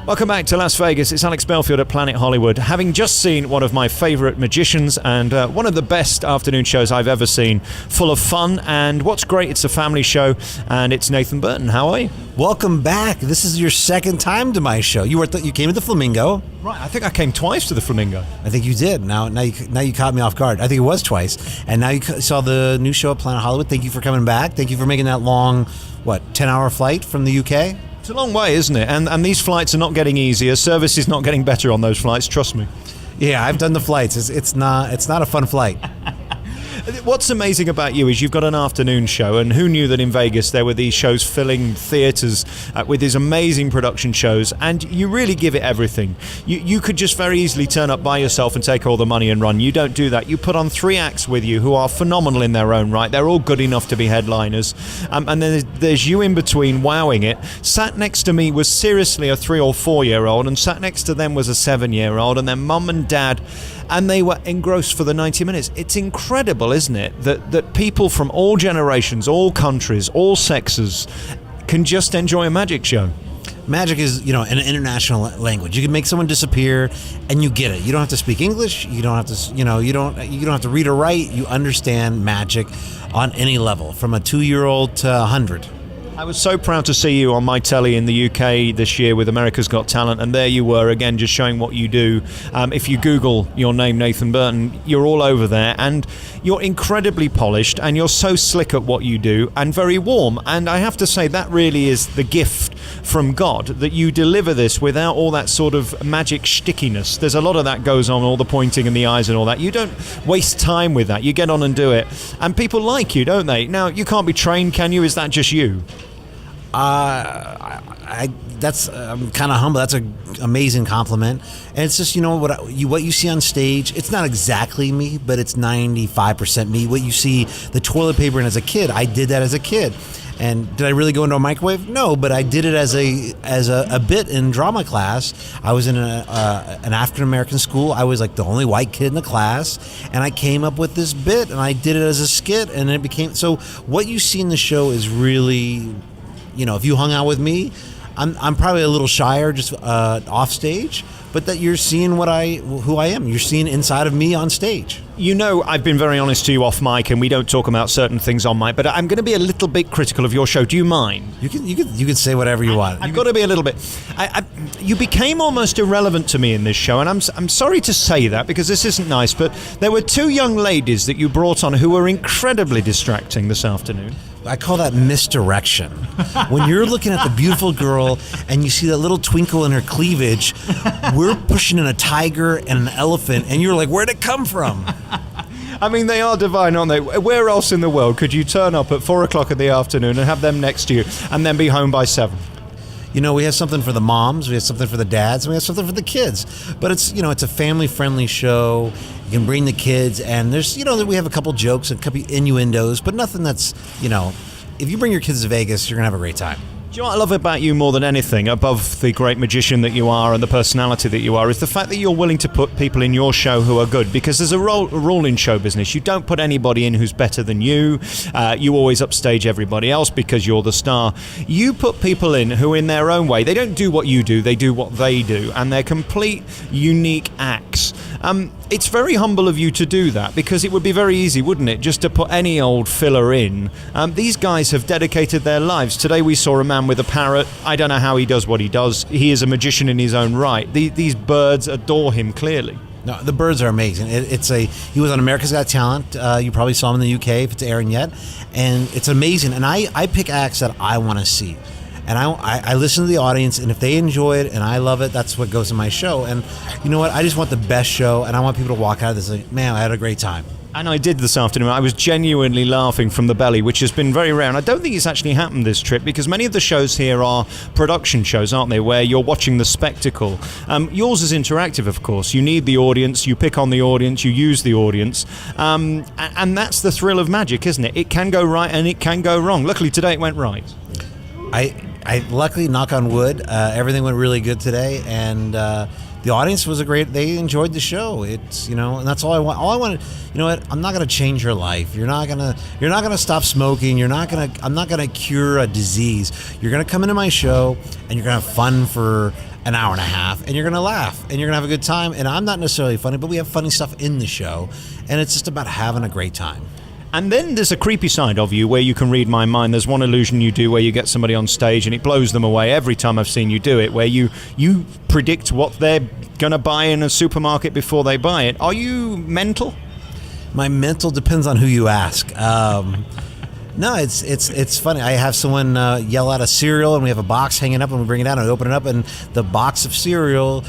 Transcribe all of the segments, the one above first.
Welcome back to Las Vegas. It's Alex Belfield at Planet Hollywood. Having just seen one of my favorite magicians and one of the best afternoon shows I've ever seen, full of fun. And what's great, it's a family show, and it's Nathan Burton. How are you? Welcome back. This is your second time to my show. You came to the Flamingo. Right, I think I came twice to the Flamingo. I think you did. Now you caught me off guard. I think it was twice. And now you saw the new show at Planet Hollywood. Thank you for coming back. Thank you for making that long, 10-hour flight from the UK? It's a long way, isn't it? And these flights are not getting easier. Service is not getting better on those flights, trust me. Yeah, I've done the flights. It's not a fun flight. What's amazing about you is you've got an afternoon show, and who knew that in Vegas there were these shows filling theaters with these amazing production shows, and you really give it everything. You could just very easily turn up by yourself and take all the money and run. You don't do that. You put on 3 acts with you who are phenomenal in their own right. They're all good enough to be headliners, and then there's you in between wowing it. Sat next to me was seriously a 3 or 4 year old, and sat next to them was a 7-year-old, and their mum and dad, and they were engrossed for the 90 minutes. It's incredible, isn't it, that people from all generations, all countries, all sexes can just enjoy a magic show. Magic is, an international language. You can make someone disappear, and you get it. You don't have to speak English. You don't have to, you don't have to read or write. You understand magic on any level, from a 2-year-old to 100. I was so proud to see you on my telly in the UK this year with America's Got Talent, and there you were again, just showing what you do. If you Google your name, Nathan Burton, you're all over there, and you're incredibly polished, and you're so slick at what you do, and very warm. And I have to say, that really is the gift from God, that you deliver this without all that sort of magic stickiness. There's a lot of that goes on, all the pointing and the eyes and all that. You don't waste time with that. You get on and do it, and people like you, don't they? Now, you can't be trained, can you? Is that just you? I'm kind of humble. That's an amazing compliment. And it's just, what you see on stage, it's not exactly me, but it's 95% me. What you see, the toilet paper, and as a kid, I did that as a kid. And did I really go into a microwave? No, but I did it as a bit in drama class. I was in an African American school. I was like the only white kid in the class, and I came up with this bit, and I did it as a skit, and it became so. What you see in the show is really, if you hung out with me, I'm probably a little shyer just off stage, but that you're seeing who I am. You're seeing inside of me on stage. I've been very honest to you off mic, and we don't talk about certain things on mic, but I'm going to be a little bit critical of your show. Do you mind? You can say whatever you want. I've got to be a little bit. You became almost irrelevant to me in this show, and I'm sorry to say that because this isn't nice, but there were 2 young ladies that you brought on who were incredibly distracting this afternoon. I call that misdirection. When you're looking at the beautiful girl and you see that little twinkle in her cleavage, we're pushing in a tiger and an elephant, and you're like, where'd it come from? I mean, they are divine, aren't they? Where else in the world could you turn up at 4 o'clock in the afternoon and have them next to you and then be home by 7? We have something for the moms, we have something for the dads, and we have something for the kids. But it's, it's a family-friendly show. You can bring the kids, and there's, we have a couple jokes and a couple innuendos, but nothing that's, if you bring your kids to Vegas, you're going to have a great time. Do you know what I love about you more than anything, above the great magician that you are and the personality that you are, is the fact that you're willing to put people in your show who are good, because there's a rule in show business. You don't put anybody in who's better than you. You always upstage everybody else because you're the star. You put people in who, in their own way, they don't do what you do, they do what they do, and they're complete, unique acts. It's very humble of you to do that, because it would be very easy, wouldn't it, just to put any old filler in. These guys have dedicated their lives. Today we saw a man with a parrot. I don't know how he does what he does. He is a magician in his own right. These birds adore him, clearly. No, the birds are amazing. He was on America's Got Talent. You probably saw him in the UK if it's airing yet. And it's amazing. And I pick acts that I want to see. And I listen to the audience, and if they enjoy it and I love it, that's what goes in my show. And you know what? I just want the best show, and I want people to walk out of this like, man, I had a great time. And I did this afternoon. I was genuinely laughing from the belly, which has been very rare. And I don't think it's actually happened this trip, because many of the shows here are production shows, aren't they, where you're watching the spectacle. Yours is interactive, of course. You need the audience, you pick on the audience, you use the audience. And that's the thrill of magic, isn't it? It can go right and it can go wrong. Luckily, today it went right. I luckily, knock on wood, everything went really good today, and the audience was they enjoyed the show. It's, and that's all I want. All I want, I'm not going to change your life. You're not going to stop smoking. I'm not going to cure a disease. You're going to come into my show, and you're going to have fun for an hour and a half, and you're going to laugh, and you're going to have a good time. And I'm not necessarily funny, but we have funny stuff in the show, and it's just about having a great time. And then there's a creepy side of you where you can read my mind. There's one illusion you do where you get somebody on stage and it blows them away every time I've seen you do it, where you predict what they're going to buy in a supermarket before they buy it. Are you mental? My mental depends on who you ask. No, it's funny. I have someone yell out a cereal, and we have a box hanging up, and we bring it out and we open it up, and the box of cereal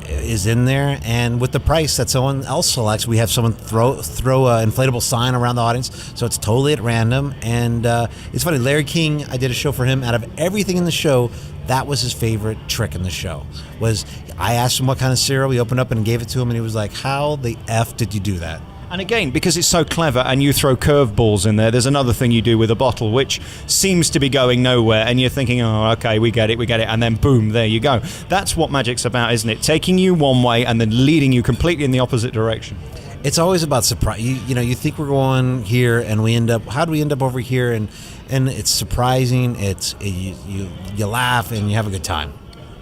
is in there, and with the price that someone else selects, we have someone throw an inflatable sign around the audience, so it's totally at random. And it's funny, Larry King, I did a show for him. Out of everything in the show, that was his favorite trick in the show. Was I asked him what kind of cereal, we opened up and gave it to him, and he was like, how the F did you do that? And again, because it's so clever and you throw curveballs in there's another thing you do with a bottle which seems to be going nowhere, and you're thinking, oh, okay, we get it, and then boom, there you go. That's what magic's about, isn't it? Taking you one way and then leading you completely in the opposite direction. It's always about surprise. You think we're going here, and we end up, how do we end up over here? And it's surprising. You laugh and you have a good time.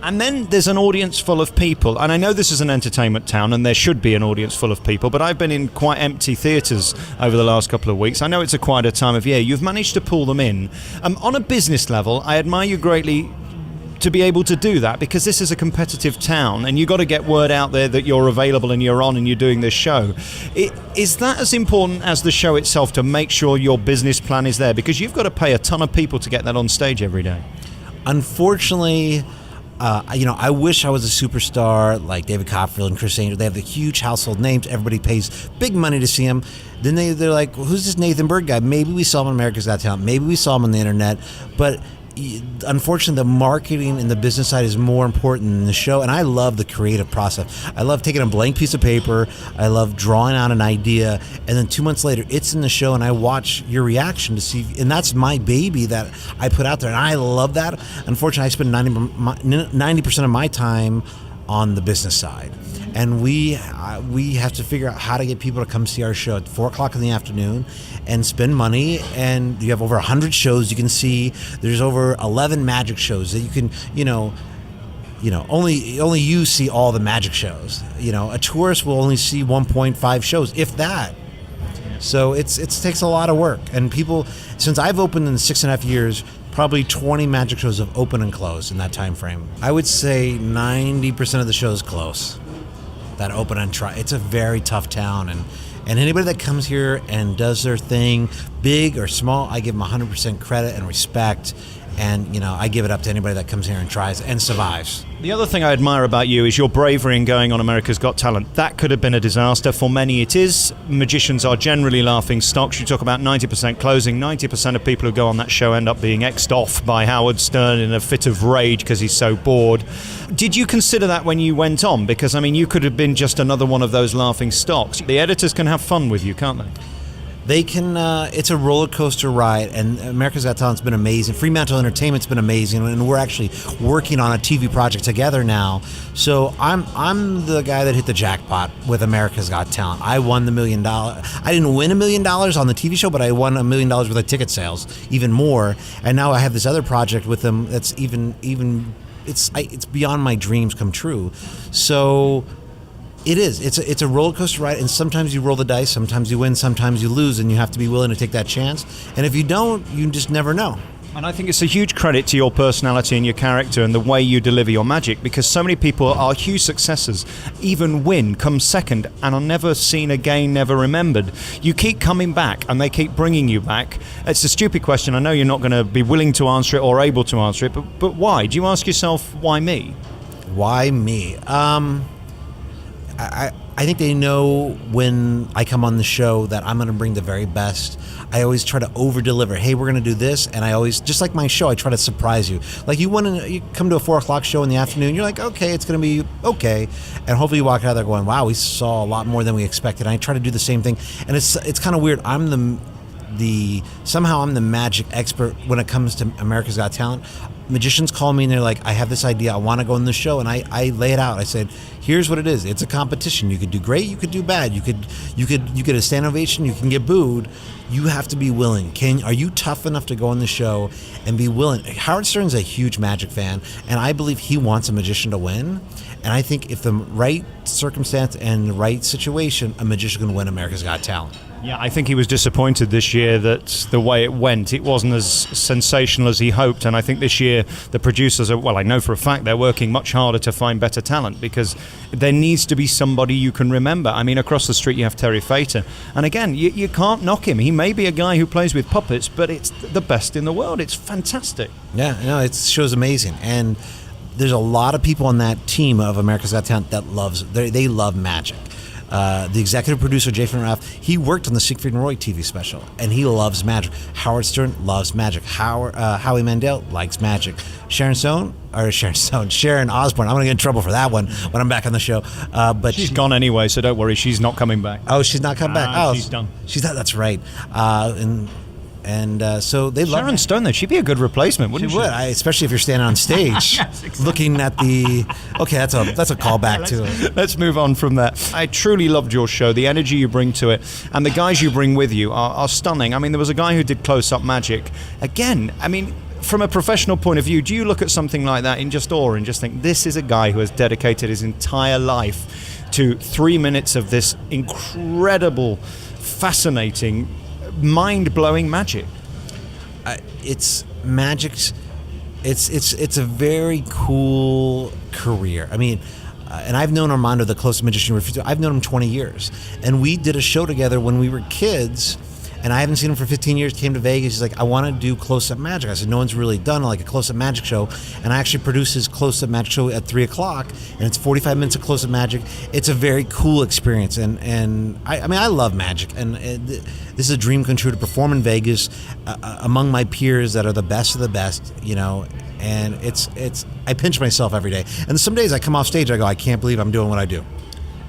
And then there's an audience full of people, and I know this is an entertainment town and there should be an audience full of people, but I've been in quite empty theatres over the last couple of weeks. I know it's a quieter time of year. You've managed to pull them in. On a business level, I admire you greatly to be able to do that, because this is a competitive town and you've got to get word out there that you're available and you're on and you're doing this show. Is that as important as the show itself, to make sure your business plan is there? Because you've got to pay a ton of people to get that on stage every day. Unfortunately, I wish I was a superstar like David Copperfield and Chris Angel. They have the huge household names. Everybody pays big money to see them. Then they're like, well, who's this Nathan Burton guy? Maybe we saw him on America's Got Talent. Maybe we saw him on the internet. But unfortunately, the marketing and the business side is more important than the show. And I love the creative process. I love taking a blank piece of paper. I love drawing out an idea. And then 2 months later, it's in the show, and I watch your reaction to see. And that's my baby that I put out there. And I love that. Unfortunately, I spend 90% of my time on the business side. And we have to figure out how to get people to come see our show at 4 o'clock in the afternoon and spend money. And you have over 100 shows you can see. There's over 11 magic shows that you can, only you see all the magic shows. A tourist will only see 1.5 shows, if that. So it takes a lot of work. And people, since I've opened in 6.5 years, probably 20 magic shows have opened and closed in that time frame. I would say 90% of the shows close that open and try. It's a very tough town, and anybody that comes here and does their thing, big or small, I give them 100% credit and respect. And, I give it up to anybody that comes here and tries and survives. The other thing I admire about you is your bravery in going on America's Got Talent. That could have been a disaster. For many it is. Magicians are generally laughing stocks. You talk about 90% closing. 90% of people who go on that show end up being X'd off by Howard Stern in a fit of rage because he's so bored. Did you consider that when you went on? Because, you could have been just another one of those laughing stocks. The editors can have fun with you, can't they? They can. It's a roller coaster ride, and America's Got Talent's been amazing. Fremantle Entertainment's been amazing, and we're actually working on a TV project together now. So I'm the guy that hit the jackpot with America's Got Talent. I won the $1 million. I didn't win $1 million on the TV show, but I won $1 million worth of ticket sales, even more. And now I have this other project with them that's even. It's beyond my dreams come true. So. It is. It's a roller coaster ride, and sometimes you roll the dice, sometimes you win, sometimes you lose, and you have to be willing to take that chance. And if you don't, you just never know. And I think it's a huge credit to your personality and your character and the way you deliver your magic, because so many people are huge successes, even win, come second, and are never seen again, never remembered. You keep coming back, and they keep bringing you back. It's a stupid question. I know you're not going to be willing to answer it or able to answer it, but why? Do you ask yourself, why me? Why me? I think they know when I come on the show that I'm going to bring the very best. I always try to over-deliver. Hey, we're going to do this, and I always, just like my show, I try to surprise you. Like you come to a 4 o'clock show in the afternoon, you're like, okay, it's going to be okay, and hopefully you walk out there going, wow, we saw a lot more than we expected. And I try to do the same thing, and it's kind of weird. Somehow I'm the magic expert when it comes to America's Got Talent. magicians call me and they're like, I have this idea, I want to go in the show, and I lay it out. I said, here's what it is. It's a competition. You could do great, you could do bad. You get a stand ovation, you can get booed. You have to be willing. Are you tough enough to go in the show and be willing? Howard Stern's a huge Magic fan, and I believe he wants a magician to win. And I think if the right circumstance and the right situation, a magician can win America's Got Talent. Yeah, I think he was disappointed this year that the way it went, it wasn't as sensational as he hoped. And I think this year the producers are, well, I know for a fact they're working much harder to find better talent, because there needs to be somebody you can remember. I mean, across the street you have Terry Fator. And again, you can't knock him. He may be a guy who plays with puppets, but it's the best in the world. It's fantastic. Yeah, no, it show's amazing. And there's a lot of people on that team of America's Got Talent that they love Magic. The executive producer, Jason Raff, he worked on the Siegfried and Roy TV special, and he loves Magic. Howard Stern loves Magic. Howie Mandel likes Magic. Sharon Osbourne. I'm going to get in trouble for that one when I'm back on the show. But she's gone anyway, so don't worry. She's not coming back. Oh, she's not coming back. Oh, she's done. She's done. That's right. So they love Sharon Stone, though. She'd be a good replacement, wouldn't she? Would, especially if you're standing on stage, yes, exactly. Looking at the. Okay, that's a callback to it. Let's move on from that. I truly loved your show. The energy you bring to it, and the guys you bring with you are stunning. I mean, there was a guy who did close-up magic. Again, I mean, from a professional point of view, do you look at something like that in just awe and just think, this is a guy who has dedicated his entire life to 3 minutes of this incredible, fascinating, mind-blowing magic? It's magic's. It's a very cool career. I mean, and I've known Armando, the closest magician. I've known him 20 years, and we did a show together when we were kids. And I haven't seen him for 15 years. Came to Vegas. He's like, I want to do close-up magic. I said, no one's really done like a close-up magic show. And I actually produced his close-up magic show at 3 o'clock. And it's 45 minutes of close-up magic. It's a very cool experience. And I mean, I love magic. And this is a dream come true to perform in Vegas among my peers that are the best of the best, you know. And I pinch myself every day. And some days I come off stage, I go, I can't believe I'm doing what I do.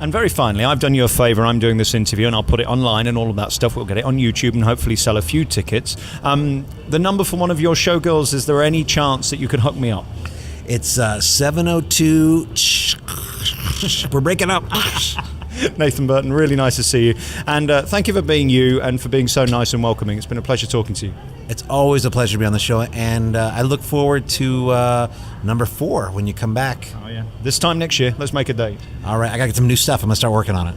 And very finally, I've done you a favor. I'm doing this interview and I'll put it online and all of that stuff. We'll get it on YouTube and hopefully sell a few tickets. The number for one of your showgirls, is there any chance that you could hook me up? It's 702. We're breaking up. Nathan Burton, really nice to see you. And thank you for being you and for being so nice and welcoming. It's been a pleasure talking to you. It's always a pleasure to be on the show. And I look forward to number 4 when you come back. Oh, yeah. This time next year. Let's make a date. All right. I got to get some new stuff. I'm going to start working on it.